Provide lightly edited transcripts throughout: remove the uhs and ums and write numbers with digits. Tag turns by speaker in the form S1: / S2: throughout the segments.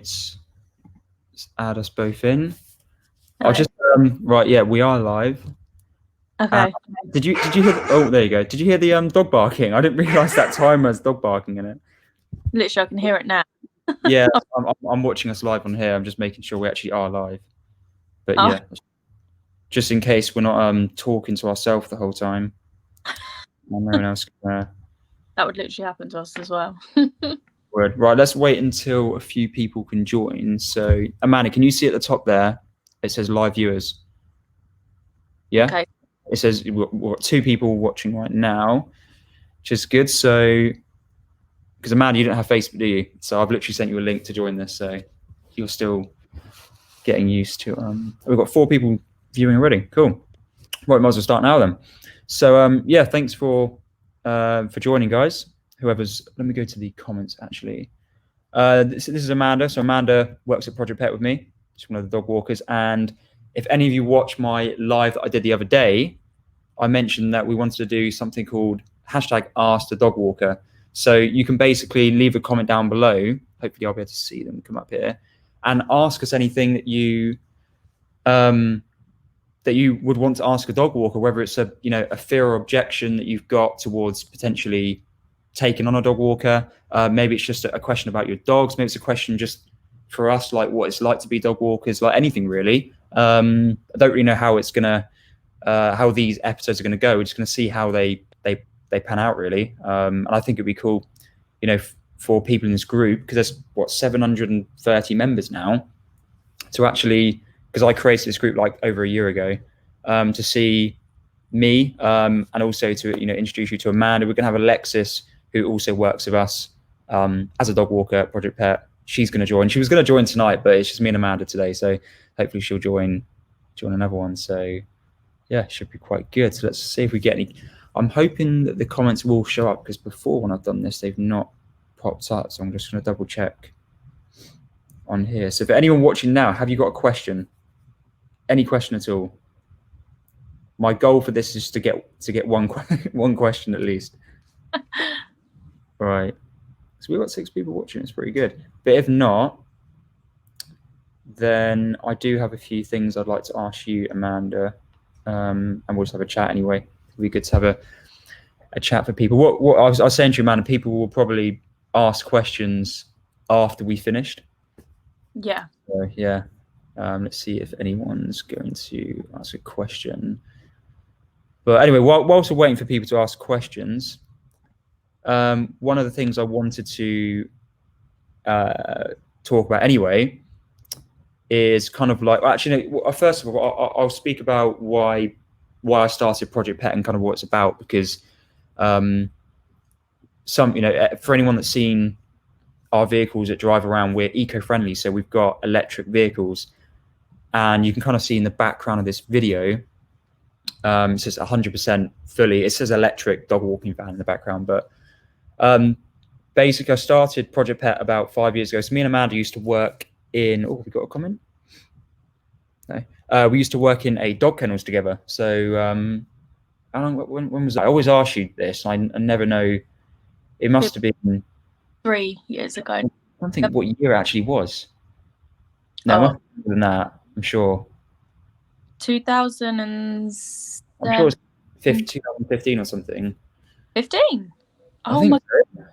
S1: let's add us both in.
S2: Hello.
S1: I'll just right, yeah, we are live.
S2: Okay.
S1: Did you hear? Oh, there you go. Did you hear the dog barking? I didn't realise that timer has dog barking in it.
S2: Literally, I can hear it now.
S1: Yeah, I'm watching us live on here. I'm just making sure we actually are live. But
S2: Oh.
S1: yeah, just in case we're not talking to ourselves the whole time. No one else can.
S2: That would literally happen to us as well.
S1: Word. Right, let's wait until a few people can join. So, Amanda, can you see at the top there? It says live viewers. Yeah.
S2: Okay.
S1: It says we've got 2 people watching right now, which is good. So, because Amanda, you don't have Facebook, do you? So I've literally sent you a link to join this. So you're still getting used to. We've got 4 people viewing already. Cool. Right, might as well start now then. So yeah, thanks for joining, guys. Whoever's. Let me go to the comments actually. This is Amanda. So Amanda works at Project Pet with me. She's one of the dog walkers. And if any of you watch my live that I did the other day, I mentioned that we wanted to do something called #AskTheDogWalker. So you can basically leave a comment down below. Hopefully I'll be able to see them come up here and ask us anything that you would want to ask a dog walker, whether it's a fear or objection that you've got towards potentially taking on a dog walker. Maybe it's just a question about your dogs. Maybe it's a question just for us, like what it's like to be dog walkers, like anything really. I don't really know how it's gonna how these episodes are going to go. We're just going to see how they pan out really. And I think it'd be cool, for people in this group, because there's 730 members now, to actually, because I created this group like over a year ago, to see me and also to introduce you to Amanda. We're going to have Alexis, who also works with us as a dog walker at Project Pet. She's going to join. She was going to join tonight, but it's just me and Amanda today. So hopefully she'll join another one. So yeah, should be quite good. So let's see if we get any. I'm hoping that the comments will show up, because before when I've done this, they've not popped up. So I'm just going to double check on here. So for anyone watching now, have you got a question? Any question at all? My goal for this is to get one question at least. Right. So we've got 6 people watching. It's pretty good. But if not, then I do have a few things I'd like to ask you, Amanda. And we'll just have a chat anyway. It'll be good to have a chat for people. What I was saying to you, Amanda, people will probably ask questions after we finished.
S2: Yeah.
S1: So, yeah. Let's see if anyone's going to ask a question. But anyway, whilst we're waiting for people to ask questions, one of the things I wanted to talk about anyway is kind of like, actually, no, first of all, I'll speak about why I started Project Pet and kind of what it's about, because for anyone that's seen our vehicles that drive around, we're eco-friendly. So we've got electric vehicles, and you can kind of see in the background of this video, it says 100% fully. It says electric dog walking van in the background, but basically I started Project Pet about 5 years ago. So me and Amanda used to work in. Oh, we got a comment. No. We used to work in a dog kennels together. So how long? When was that? I always ask you this. I never know. It must have been
S2: 3 years ago.
S1: I don't think what year it actually was. No, more than that, I'm sure.
S2: 2007.
S1: I'm sure it was 2015 or something.
S2: 15?
S1: I think
S2: so.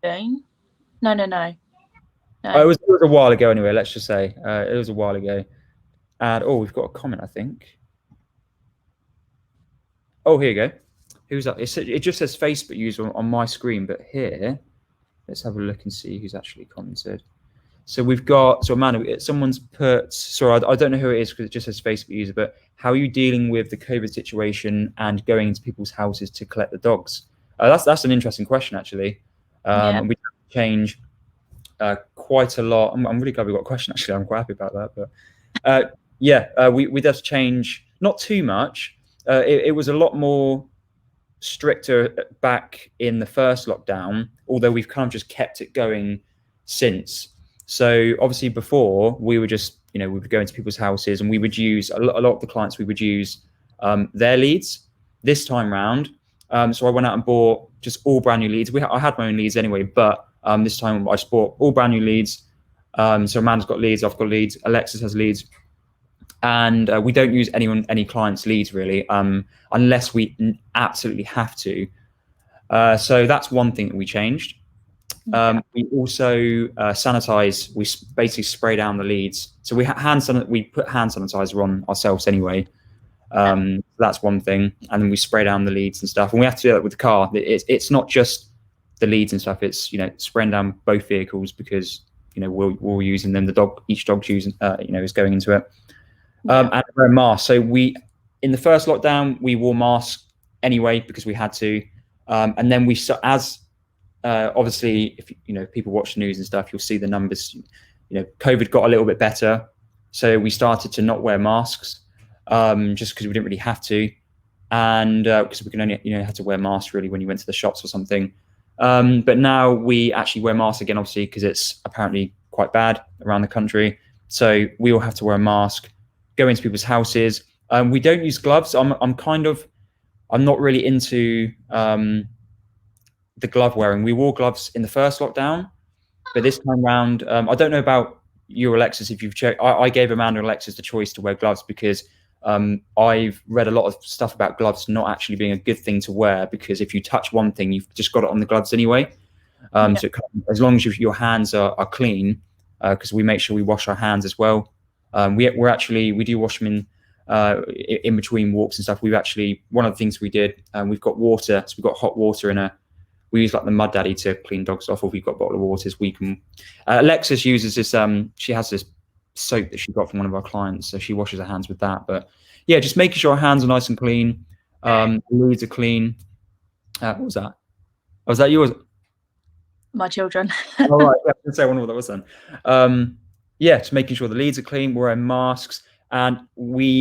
S2: 15? No.
S1: Oh, it was a while ago anyway, let's just say. It was a while ago. And we've got a comment, I think. Oh, here you go. Who's that? It just says Facebook user on my screen, but here, let's have a look and see who's actually commented. So we've got, so Amanda, someone's put, sorry, I don't know who it is because it just says Facebook user, but how are you dealing with the COVID situation and going into people's houses to collect the dogs? That's an interesting question, actually. And we change quite a lot. I'm really glad we got a question, actually. I'm quite happy about that. But we just change, not too much. It was a lot more stricter back in the first lockdown, although we've kind of just kept it going since. So obviously before we were just, we would go into people's houses and we would use a lot of the clients, we would use their leads. This time round, so I went out and bought just all brand new leads. I had my own leads anyway, but this time I just bought all brand new leads. So Amanda's got leads, I've got leads, Alexis has leads, and we don't use any clients' leads really, unless we absolutely have to. So that's one thing that we changed. We also sanitize. We basically spray down the leads. So we put hand sanitizer on ourselves anyway. That's one thing, and then we spray down the leads and stuff. And we have to do that with the car. It's not just the leads and stuff. It's spraying down both vehicles because we're using them. Each dog's using is going into it. And wear a mask. So in the first lockdown we wore masks anyway because we had to, and then obviously, if people watch the news and stuff, you'll see the numbers. COVID got a little bit better, so we started to not wear masks, just because we didn't really have to, and because we can only had to wear masks really when you went to the shops or something. But now we actually wear masks again, obviously, because it's apparently quite bad around the country. So we all have to wear a mask, go into people's houses. We don't use gloves. I'm not really into the glove wearing. We wore gloves in the first lockdown, but this time round, I don't know about you, Alexis, if you've checked. I gave Amanda and Alexis the choice to wear gloves because I've read a lot of stuff about gloves not actually being a good thing to wear, because if you touch one thing, you've just got it on the gloves anyway. So as long as your hands are clean, because we make sure we wash our hands as well. We do wash them in between walks and stuff. One of the things we did, we've got water, so we've got hot water we use like the Mud Daddy to clean dogs off, or if we've got a bottle of waters, we can. Alexis uses this. She has this soap that she got from one of our clients, so she washes her hands with that. But yeah, just making sure our hands are nice and clean. The leads are clean. What was that? Oh, was that yours?
S2: My children.
S1: All right, yeah, I was gonna say I wonder what that was then. Yeah, just making sure the leads are clean. We're wearing masks, and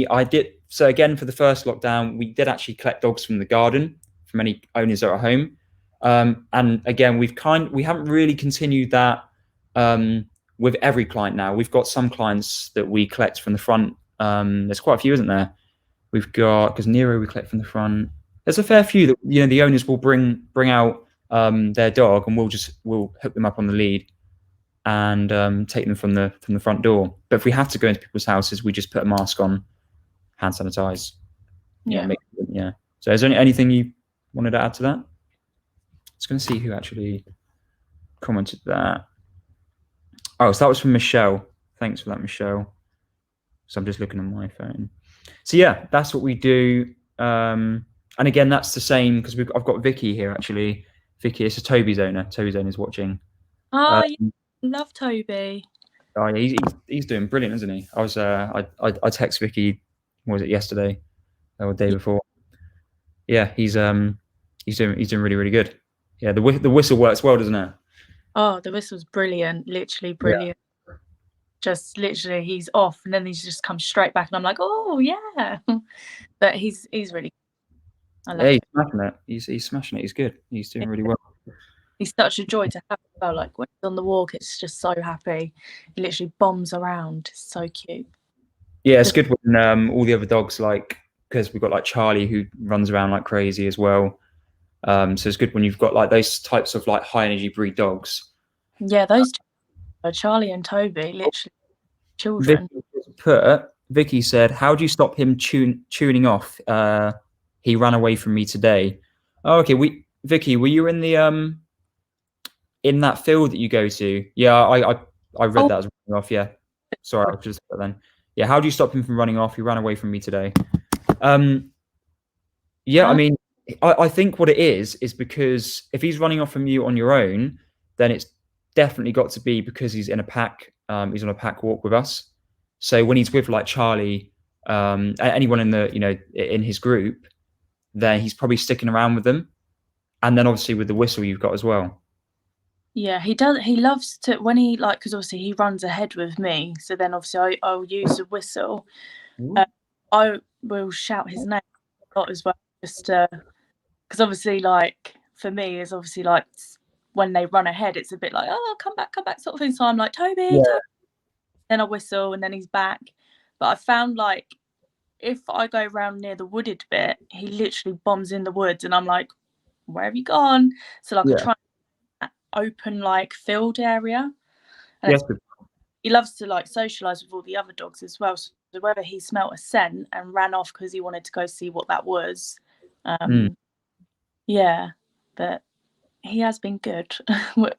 S1: I did. So again, for the first lockdown, we did actually collect dogs from the garden from any owners that are at home. And again, we haven't really continued that with every client now. We've got some clients that we collect from the front. There's quite a few, isn't there? We've got, because Nero we collect from the front. There's a fair few that the owners will bring out their dog, and we'll hook them up on the lead and take them from the front door. But if we have to go into people's houses, we just put a mask on, hand sanitize. Yeah. So is there anything you wanted to add to that? Just going to see who actually commented that. Oh, so that was from Michelle. Thanks for that, Michelle. So I'm just looking on my phone. So yeah, that's what we do. And again, that's the same because I've got Vicky here actually. Vicky, it's Toby's owner. Toby's owner is watching.
S2: Oh, yeah, love Toby.
S1: Oh yeah, he's doing brilliant, isn't he? I text Vicky, what was it, yesterday or the day before? Yeah, he's doing really, really good. Yeah, the whistle works well, doesn't it?
S2: Oh, the whistle's brilliant, literally brilliant. Yeah. Just literally, he's off, and then he's just come straight back, and I'm like, oh yeah. But he's really.
S1: He's smashing it. He's smashing it. He's good. He's doing really well.
S2: He's such a joy to have. Like when he's on the walk, it's just so happy. He literally bombs around. It's so cute.
S1: Yeah, it's good when all the other dogs, like, because we've got like Charlie who runs around like crazy as well. So it's good when you've got like those types of like high energy breed dogs. Yeah,
S2: those two, Charlie and Toby, literally children.
S1: Vicky said, "How do you stop him tuning off? He ran away from me today." Oh, okay. Vicky, were you in the in that field that you go to? Yeah, I read that as running off. Yeah, sorry, I just put then. Yeah, how do you stop him from running off? He ran away from me today. Yeah, I mean, I think what it is because if he's running off from you on your own, then it's definitely got to be because he's in a pack. He's on a pack walk with us. So when he's with like Charlie, anyone in the in his group, then he's probably sticking around with them. And then obviously with the whistle you've got as well.
S2: Yeah, he does. He loves to when he because obviously he runs ahead with me. So then obviously I'll use the whistle. I will shout his name a lot as well, just because obviously like for me is obviously like when they run ahead, it's a bit like come back sort of thing. So I'm like Toby, Toby. Then I whistle and then he's back. But I found like if I go around near the wooded bit, he literally bombs in the woods, and I'm like, where have you gone? So like I try open like field area.
S1: Yes.
S2: he loves to like socialize with all the other dogs as well. So whether he smelt a scent and ran off because he wanted to go see what that was, yeah, but he has been good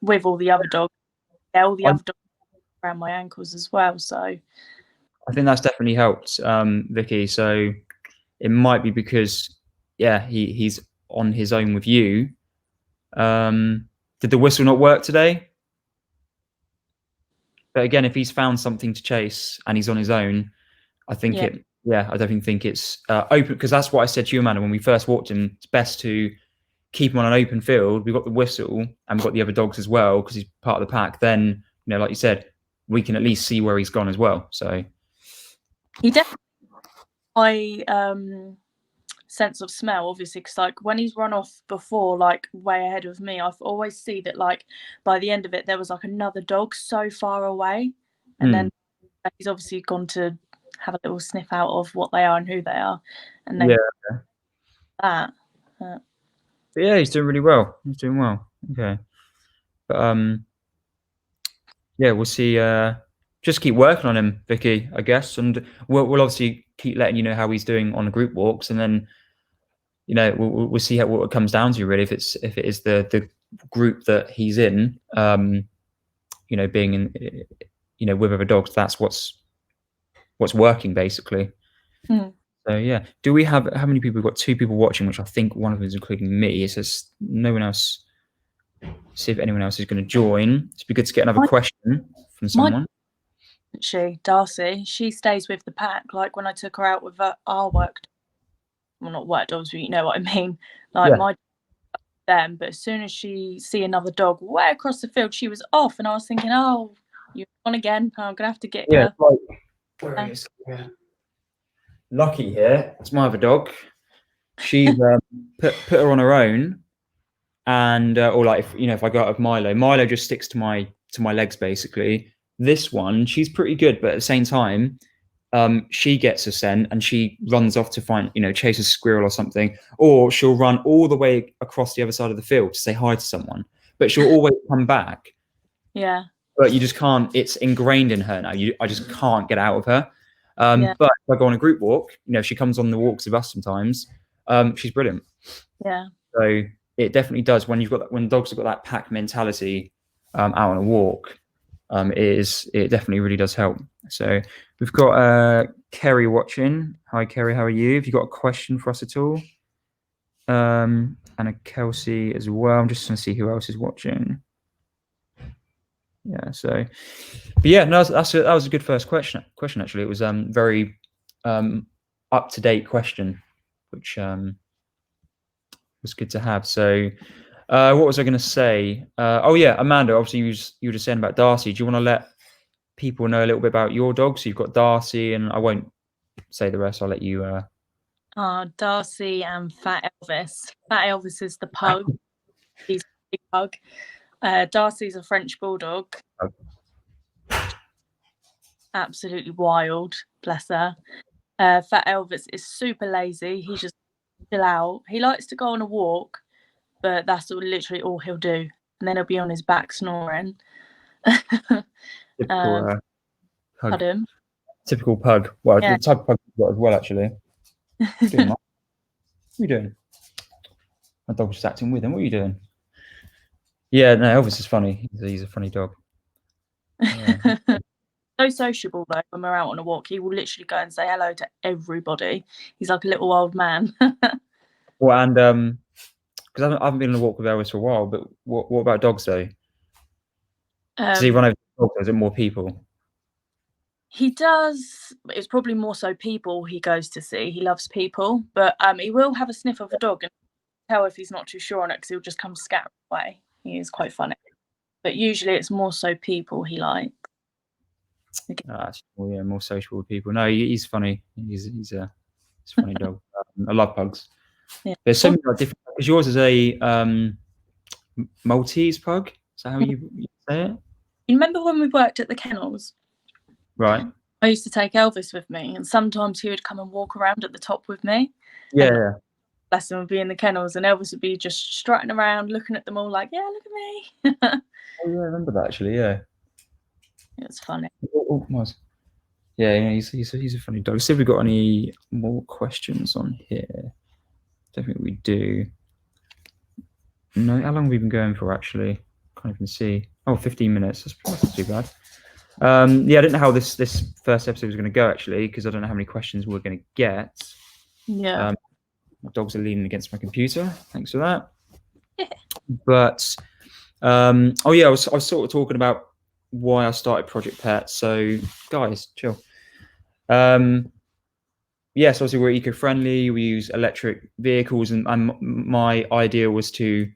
S2: with all the other dogs. Yeah, all the other dogs around my ankles as well. So
S1: I think that's definitely helped, Vicky. So it might be because, yeah, he's on his own with you. Did the whistle not work today? But again, if he's found something to chase and he's on his own, I think I don't think it's open, because that's what I said to you, Amanda, when we first walked him. It's best to keep him on an open field. We've got the whistle and we've got the other dogs as well because he's part of the pack. Then, like you said, we can at least see where he's gone as well. So
S2: he definitely sense of smell, obviously, because like when he's run off before, like way ahead of me, I've always see that like by the end of it there was like another dog so far away, and then he's obviously gone to have a little sniff out of what they are and who they are, and then that. But
S1: yeah, he's doing really well. He's doing well. Okay, but yeah, we'll see. Just keep working on him, Vicky, I guess, and we'll obviously keep letting you know how he's doing on the group walks, and then we'll see what it comes down to, really. If it is the group that he's in, being in, with other dogs, that's what's working basically. So yeah, do we have how many people? We've got 2 people watching, which I think one of them is including me. It says no one else. See if anyone else is going to join. It'd be good to get another question from someone.
S2: Darcy, she stays with the pack. Like when I took her out with our work, well, not work dogs, but you know what I mean. Like my them, but as soon as she see another dog way across the field, she was off, and I was thinking, oh, you're on again. I'm gonna have to get her.
S1: Where is Lucky here? It's my other dog. She's put her on her own, and or like if I go out of Milo just sticks to my legs basically. This one, she's pretty good, but at the same time, she gets a scent and she runs off to find, chase a squirrel or something, or she'll run all the way across the other side of the field to say hi to someone, but she'll always come back.
S2: Yeah.
S1: But you just can't. It's ingrained in her now. I just can't get out of her. But if I go on a group walk, she comes on the walks with us sometimes. She's brilliant.
S2: Yeah.
S1: So it definitely does when dogs have got that pack mentality out on a walk. It definitely really does help. So we've got Kerry watching. Hi Kerry, how are you? Have you got a question for us at all? And a Kelsey as well. I'm just going to see who else is watching. Yeah. So, but yeah, no, that was a good first question. Actually, it was very up to date question, which was good to have. So. What was I going to say? Oh yeah, Amanda. Obviously, you were just saying about Darcy. Do you want to let people know a little bit about your dog? So you've got Darcy, and I won't say the rest. I'll let you.
S2: Darcy and Fat Elvis. Fat Elvis is the pug. He's a big pug. Darcy's a French bulldog. Absolutely wild, bless her. Fat Elvis is super lazy. He just chill out. He likes to go on a walk, but that's literally all he'll do, and then he'll be on his back snoring.
S1: Typical pug.
S2: Pardon?
S1: Typical pug. Well, the type of pug you've got as well, actually. What are you doing? My dog's just acting with him. What are you doing? Yeah, no, Elvis is funny. He's a funny dog. Yeah.
S2: So sociable though. When we're out on a walk, he will literally go and say hello to everybody. He's like a little old man.
S1: Well, and because I haven't been on a walk with Elvis for a while, but what about dogs though? Does he run over dogs, or is it more people?
S2: He does. It's probably more so people he goes to see. He loves people, but he will have a sniff of a dog and tell if he's not too sure on it, because he'll just come scatter away. He is quite funny, but usually it's more so people he likes.
S1: More sociable with people. No, he's funny. He's a funny dog. I love pugs. Yeah. There's so many different. Because yours is a Maltese pug. Is that how you say it?
S2: You remember when we worked at the kennels?
S1: Right.
S2: I used to take Elvis with me, and sometimes he would come and walk around at the top with me.
S1: Yeah.
S2: Bless him, would be in the kennels, and Elvis would be just strutting around, looking at them all like, "Yeah, look at me."
S1: Oh yeah, I remember that actually. Yeah.
S2: It's funny.
S1: Mars. Yeah, he's a funny dog. Let's see if we've got any more questions on here. Definitely we do. No, how long have we been going for actually? Can't even see. Oh, 15 minutes. That's not too bad. Yeah, I didn't know how this first episode was going to go actually, because I don't know how many questions we're going to get.
S2: Yeah.
S1: My dogs are leaning against my computer. Thanks for that. But oh yeah, I was sort of talking about why I started Project Pet. So guys, chill. Yes, obviously we're eco-friendly. We use electric vehicles, and my idea was to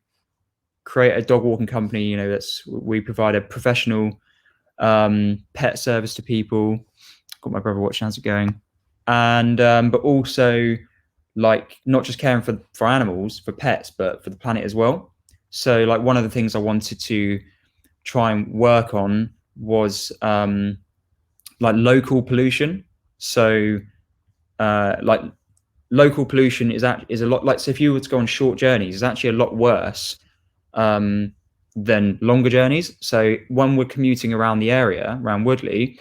S1: create a dog walking company. You know, we provide a professional pet service to people. Got my brother watching how's it going, and but also like not just caring for animals, for pets, but for the planet as well. So like one of the things I wanted to try and work on was like local pollution. So like local pollution is a lot like, so if you were to go on short journeys, it's actually a lot worse than longer journeys. So when we're commuting around the area around Woodley,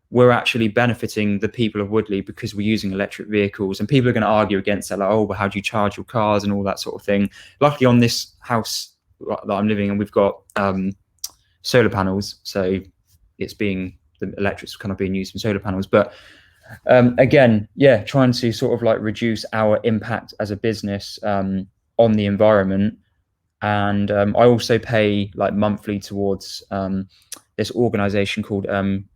S1: we're actually benefiting the people of Woodley because we're using electric vehicles. And people are going to argue against that, like, oh, but how do you charge your cars and all that sort of thing. Luckily on this house that I'm living in, we've got solar panels, so the electric's kind of being used from solar panels. But again, yeah, trying to sort of like reduce our impact as a business on the environment. And I also pay like monthly towards this organization called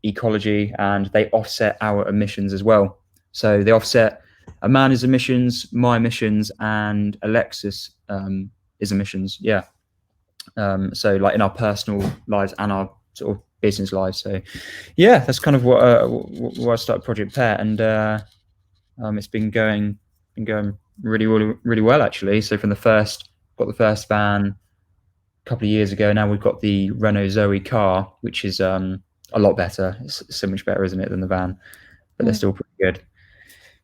S1: Ecology, and they offset our emissions as well. So they offset Amanda's emissions, my emissions, and Alexis is emissions. Yeah. So like in our personal lives and our sort of business lives. So yeah, that's kind of what I started Project Pet, and it's been going really well actually. So from got the first van a couple of years ago. Now we've got the Renault Zoe car, which is a lot better. It's so much better, isn't it, than the van? But they're still pretty good.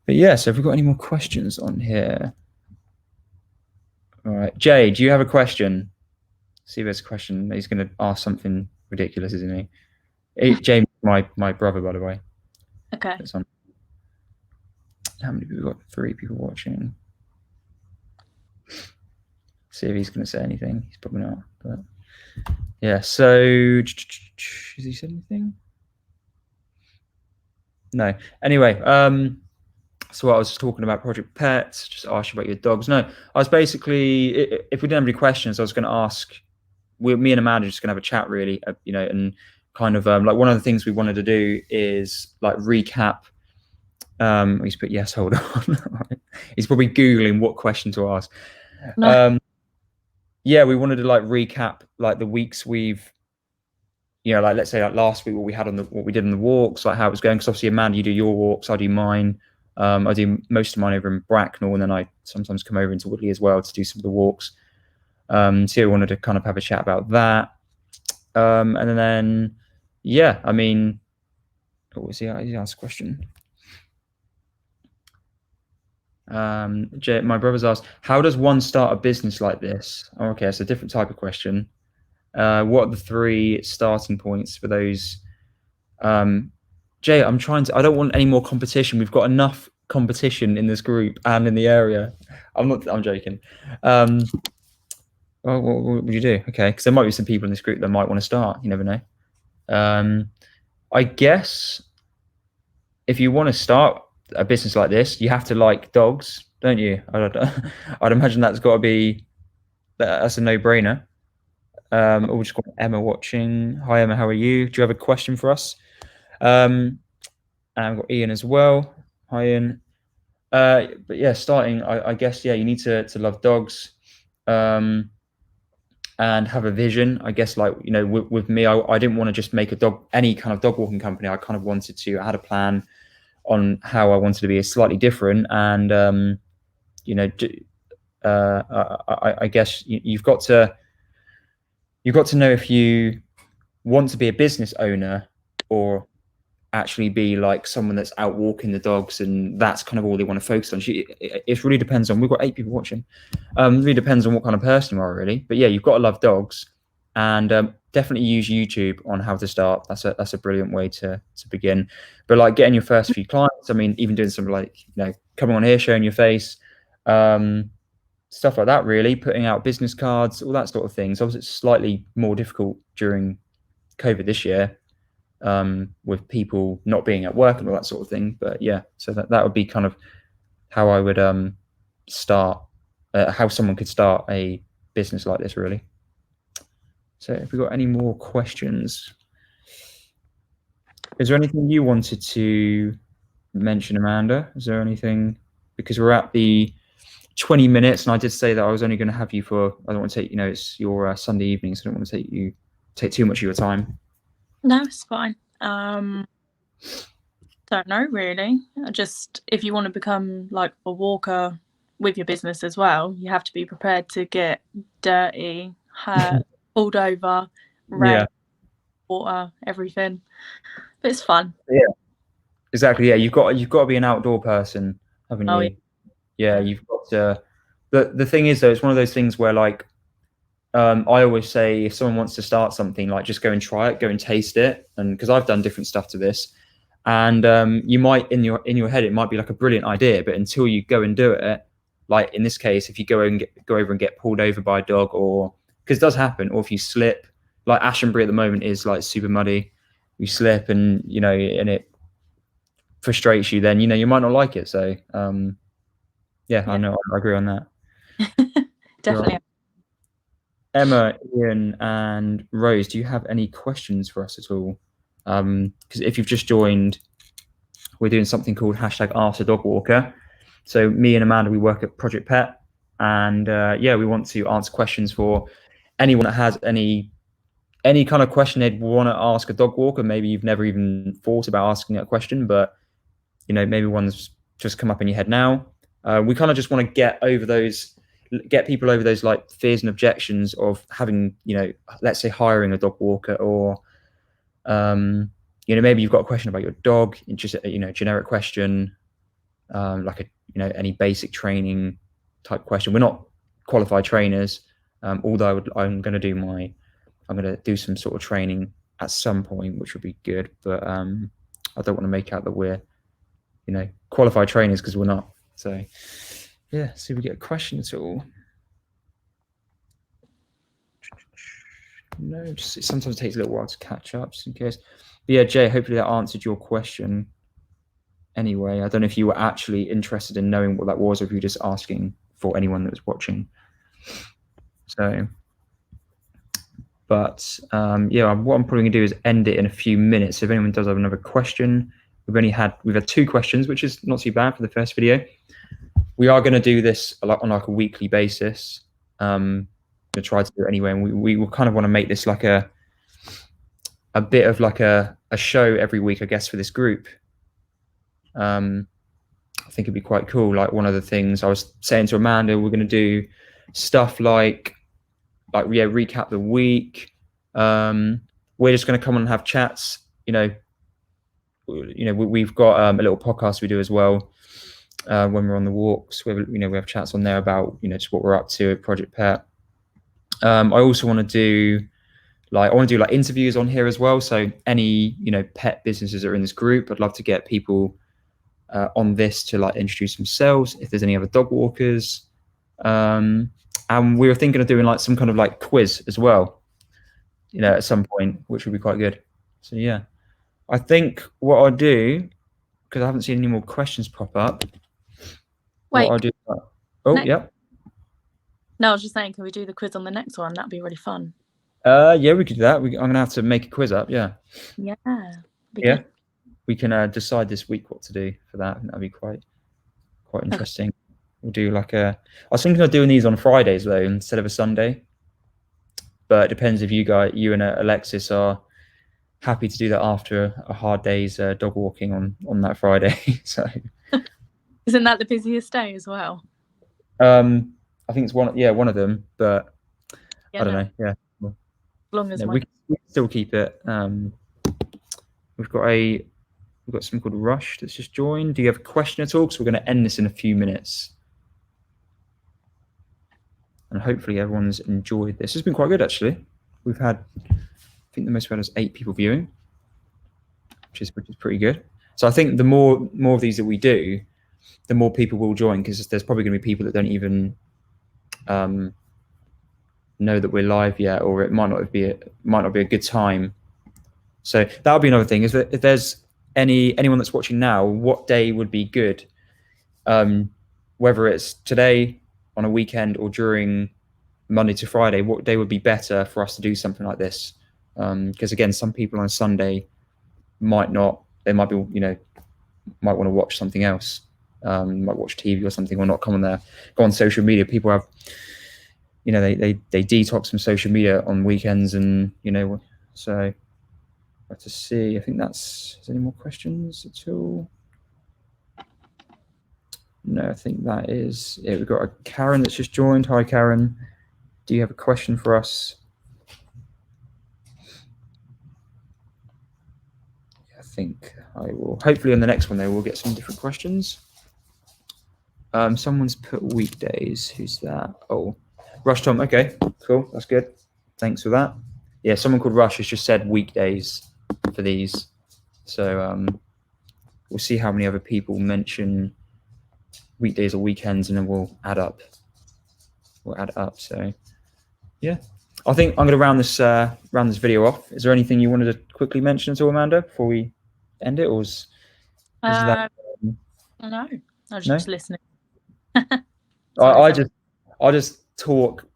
S1: But yeah, so have we got any more questions on here? All right, Jay, do you have a question? See if there's a question. He's going to ask something ridiculous, isn't he? James, my brother, by the way.
S2: Okay.
S1: How many people got? 3 people watching. See if he's going to say anything. He's probably not. But yeah. So has he said anything? No. Anyway, so I was just talking about Project Pets. Just ask you about your dogs. No, I was basically, if we didn't have any questions, I was going to ask. Me and Amanda are just going to have a chat, really, you know, and kind of like one of the things we wanted to do is like recap. He's put yes, hold on. He's probably Googling what question to ask. No. Yeah, we wanted to like recap like the weeks we've, you know, like let's say like last week what we did on the walks, like how it was going. Because obviously, Amanda, you do your walks, I do mine. I do most of mine over in Bracknell, and then I sometimes come over into Woodley as well to do some of the walks. So I wanted to kind of have a chat about that. And then, yeah, I mean, what was he asked a question? My brother's asked, how does one start a business like this? Oh, okay, it's a different type of question. What are the 3 starting points for those? Jay, I don't want any more competition. We've got enough competition in this group and in the area. I'm joking. Well, what would you do? Okay, because there might be some people in this group that might want to start. You never know. I guess if you want to start a business like this, you have to like dogs, don't you? I'd imagine that's got to be, that's a no-brainer. We'll just got Emma watching. Hi Emma, how are you? Do you have a question for us? And I've got Ian as well. Hi Ian. But yeah, starting, I guess, yeah, you need to love dogs. And have a vision. I guess, like, you know, with me, I didn't want to just make any kind of dog walking company. I kind of I had a plan on how I wanted to be slightly different. And, you know, I guess you've got to know if you want to be a business owner or actually be like someone that's out walking the dogs, and that's kind of all they want to focus on. It really depends on, we've got 8 people watching. It really depends on what kind of person you are, really. But yeah, you've got to love dogs, and definitely use YouTube on how to start. That's a brilliant way to begin. But like getting your first few clients, I mean, even doing something like, coming on here, showing your face, stuff like that, really, putting out business cards, all that sort of things. Obviously, it's slightly more difficult during COVID this year, with people not being at work and all that sort of thing. But yeah, so that would be kind of how I would start, how someone could start a business like this, really. So if we've got any more questions, is there anything you wanted to mention, Amanda? Is there anything, because we're at the 20 minutes and I did say that I was only going to have you for, I don't want to take, it's your Sunday evening, so I don't want to take too much of your time.
S2: No, it's fine. Don't know really. Just if you want to become like a walker with your business as well, you have to be prepared to get dirty, hurt, pulled over, rain, water, everything. But it's fun.
S1: Yeah, exactly. Yeah, you've got to be an outdoor person, haven't you? Yeah, you've got to. The thing is, though, it's one of those things where, like, I always say, if someone wants to start something, like, just go and try it, go and taste it, and because I've done different stuff to this, and you might in your head it might be like a brilliant idea, but until you go and do it, like in this case, if you go over and get pulled over by a dog, or because it does happen, or if you slip, like Ashenbury at the moment is like super muddy, you slip and and it frustrates you, then you might not like it. So yeah, I know, I agree on that.
S2: Definitely.
S1: Right. Emma, Ian, and Rose, do you have any questions for us at all? Because if you've just joined, we're doing something called #AskTheDogWalker. So me and Amanda, we work at Project Pet, and we want to answer questions for anyone that has any kind of question they'd want to ask a dog walker. Maybe you've never even thought about asking a question, but maybe one's just come up in your head now. We kind of just want to get people over those like fears and objections of having, let's say hiring a dog walker, or maybe you've got a question about your dog, just generic question, like any basic training type question. We're not qualified trainers, although I'm going to do some sort of training at some point, which would be good, but I don't want to make out that we're qualified trainers, because we're not. So yeah, see if we get a question at all. No, sometimes it takes a little while to catch up, just in case. But yeah, Jay, hopefully that answered your question. Anyway, I don't know if you were actually interested in knowing what that was, or if you're just asking for anyone that was watching. So, but yeah, what I'm probably gonna do is end it in a few minutes. So if anyone does have another question, we've had 2 questions, which is not too bad for the first video. We are going to do this on like a weekly basis. To try to do it anyway, and we will kind of want to make this like a bit of like a show every week, I guess, for this group. I think it'd be quite cool. Like, one of the things I was saying to Amanda, we're going to do stuff like recap the week. We're just going to come on and have chats. We've got a little podcast we do as well. When we're on the walks, we have chats on there about just what we're up to at Project Pet. I also want to do like interviews on here as well. So any pet businesses that are in this group, I'd love to get people on this to like introduce themselves. If there's any other dog walkers, and we were thinking of doing like some kind of like quiz as well, at some point, which would be quite good. So yeah, I think what I'll do, because I haven't seen any more questions pop up.
S2: Wait.
S1: What I'll do, yeah.
S2: No, I was just saying, can we do the quiz on the next one? That'd be really fun.
S1: Yeah, we could do that. I'm gonna have to make a quiz up. Yeah.
S2: Yeah.
S1: Yeah. We can decide this week what to do for that. That'd be quite interesting. We'll do like I was thinking of doing these on Fridays though, instead of a Sunday. But it depends if you and Alexis are happy to do that after a hard day's dog walking on that Friday. So.
S2: Isn't that the busiest day as well?
S1: I think it's one of them, but I don't know. Yeah.
S2: As long as
S1: we can still keep it. We've got something called Rush that's just joined. Do you have a question at all? Because we're going to end this in a few minutes. And hopefully everyone's enjoyed this. It's been quite good, actually. We've had think the most we had was 8 people viewing, which is pretty good. So I think the more of these that we do, the more people will join, because there's probably going to be people that don't even know that we're live yet, or it might not be a good time. So that'll be another thing, is that if there's anyone that's watching now, what day would be good, whether it's today, on a weekend, or during Monday to Friday, what day would be better for us to do something like this? Because again, some people on Sunday might not, they might be, might want to watch something else, might watch TV or something, or not come on there, go on social media. People have, they detox from social media on weekends, and so let's just see. I think is there any more questions at all? No, I think that is it. We've got a Karen that's just joined. Hi, Karen. Do you have a question for us? I think I will. Hopefully on the next one, we'll get some different questions. Someone's put weekdays. Who's that? Oh, Rush Tom. Okay, cool. That's good. Thanks for that. Yeah, someone called Rush has just said weekdays for these. So we'll see how many other people mention weekdays or weekends, and then we'll add up. So yeah, I think I'm going to round this video off. Is there anything you wanted to quickly mention at all, Amanda, before we end it, or is that
S2: no? I was just listening.
S1: I just talk.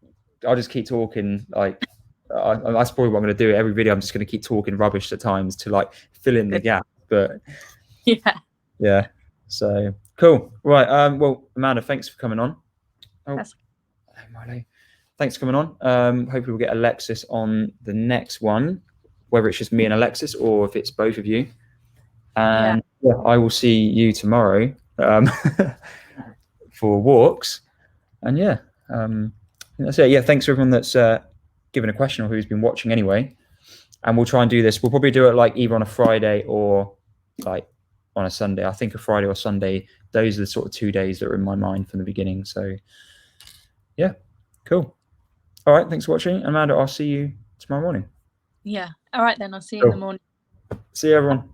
S1: I just keep talking. Like that's probably what I'm going to do. Every video, I'm just going to keep talking rubbish at times to fill in the gap. But yeah. So cool. Right. Well, Amanda, thanks for coming on. Oh, Marley. Thanks for coming on. Hopefully we'll get Alexis on the next one, whether it's just me and Alexis or if it's both of you. And I will see you tomorrow for walks. And that's it. Yeah, thanks to everyone that's given a question or who's been watching anyway. And we'll try and do this. We'll probably do it either on a Friday or on a Sunday. I think a Friday or Sunday. Those are the sort of 2 days that are in my mind from the beginning. So yeah, cool. All right, thanks for watching. Amanda, I'll see you tomorrow morning.
S2: Yeah. All right then, I'll see you in the morning.
S1: See you, everyone.